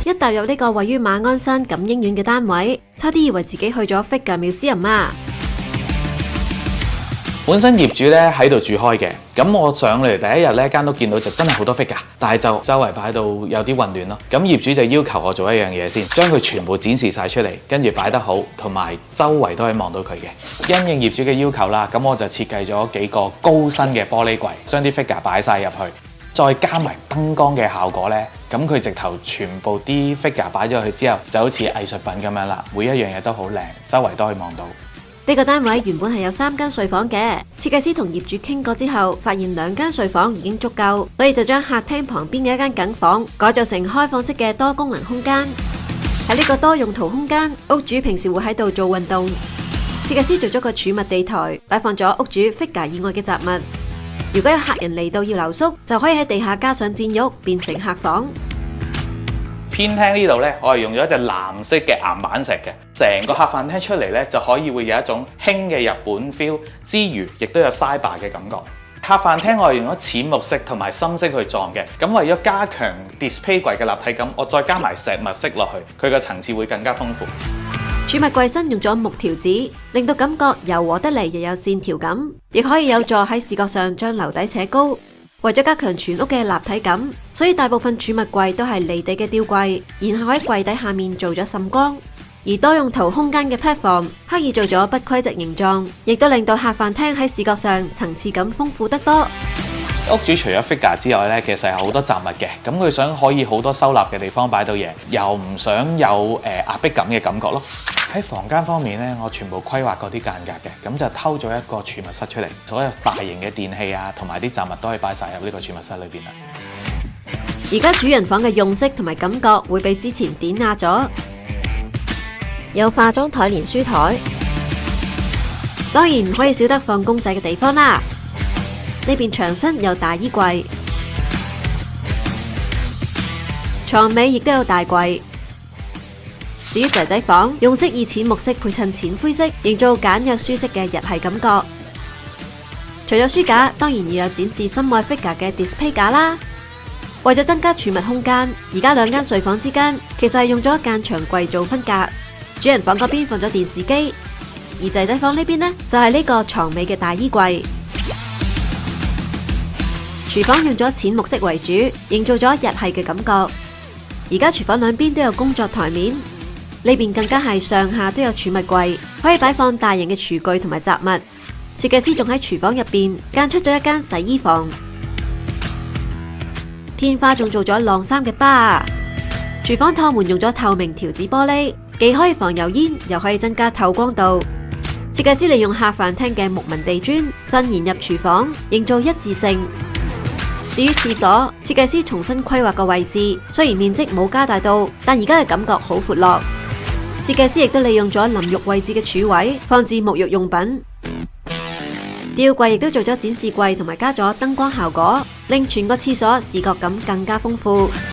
一踏入呢個位於馬鞍山錦英苑嘅單位，差啲以為自己去咗 Figure Museum 啊！本身業主咧喺度住開嘅，咁我上嚟第一日咧間屋見到就真係好多 figure，但係就周圍擺到有啲混亂咯。咁業主就要求我做一樣嘢先，將佢全部展示晒出嚟，跟住擺得好，同埋周圍都可以望到佢嘅。因應業主嘅要求啦，咁我就設計咗幾個高身嘅玻璃櫃，將啲 figure 擺晒入去，再加埋燈光嘅效果咧，咁佢直頭全部啲 figure 擺咗去之後，就好似藝術品咁樣啦，每一樣嘢都好靚，周圍都可以望到。呢個單位原本係有3間睡房嘅，設計師同業主傾過之後，發現2間睡房已經足夠，所以就將客廳旁邊嘅一間梗房改造成開放式嘅多功能空間。喺呢個多用途空間，屋主平時會喺度做運動。設計師做咗個儲物地台，擺放咗屋主 figure 以外嘅雜物。如果有客人嚟到要留宿，就可以喺地下加上墊褥，變成客房。偏廳呢度呢，我係用咗一隻藍色嘅岩板石嘅，成個客飯廳出嚟呢，就可以會有一種輕嘅日本 feel 之餘，亦都有 cyber 嘅感覺。客飯廳我係用咗淺木色同埋深色去撞嘅，咁為咗加強 display 櫃嘅立體感，我再加埋石墨色落去，佢嘅層次會更加豐富。儲物櫃身用咗木條紙，令到感覺柔和得嚟又有線條感，亦可以有助喺視覺上將樓底扯高。為咗加強全屋嘅立體感，所以大部分儲物櫃都係離地嘅吊櫃，然後喺櫃底下面做咗滲光。而多用途空間嘅 platform 刻意做咗不規則形狀，亦都令到客飯廳喺視覺上層次感豐富得多。屋主除咗 figure 之外咧，其實係好多雜物嘅，咁佢想可以好多收納嘅地方擺到嘢，又唔想有壓迫感嘅感覺咯。喺房間方面咧，我全部規劃嗰啲間隔嘅，咁就偷咗一個儲物室出嚟，所有大型嘅電器啊，同埋啲雜物都可以擺晒入呢個儲物室裏邊啦。而家主人房嘅用色同埋感覺會比之前典雅咗，有化妝台連書台，當然唔可以少得放公仔嘅地方啦。呢邊牆身有大衣櫃，床尾亦都有大櫃。至於仔仔房，用色以淺木色配襯淺灰色，營造簡約舒適嘅日系感覺。除咗書架，當然要有展示心愛 figure 嘅 display 架啦。為咗增加儲物空間，而家2間睡房之間其實係用咗間牆櫃做分隔。主人房嗰邊放咗電視機，而仔仔房呢邊呢，就係呢個床尾嘅大衣櫃。廚房用咗淺木色為主，營造咗日系嘅感覺。而家廚房兩邊都有工作台面，呢邊更加係上下都有儲物櫃，可以擺放大型嘅廚具同埋雜物。設計師仲喺廚房入邊間出咗一間洗衣房，天花仲做咗晾衫嘅吧。廚房趟門用咗透明條紙玻璃，既可以防油煙，又可以增加透光度。設計師利用客飯廳嘅木紋地磚伸延入廚房，營造一致性。至於廁所，設計師重新規劃個位置，雖然面積冇加大到，但而家嘅感覺好闊落。設計師亦都利用咗淋浴位置嘅柱位，放置沐浴用品。吊櫃亦都做咗展示櫃，同埋加咗燈光效果，令全個廁所視覺感更加豐富。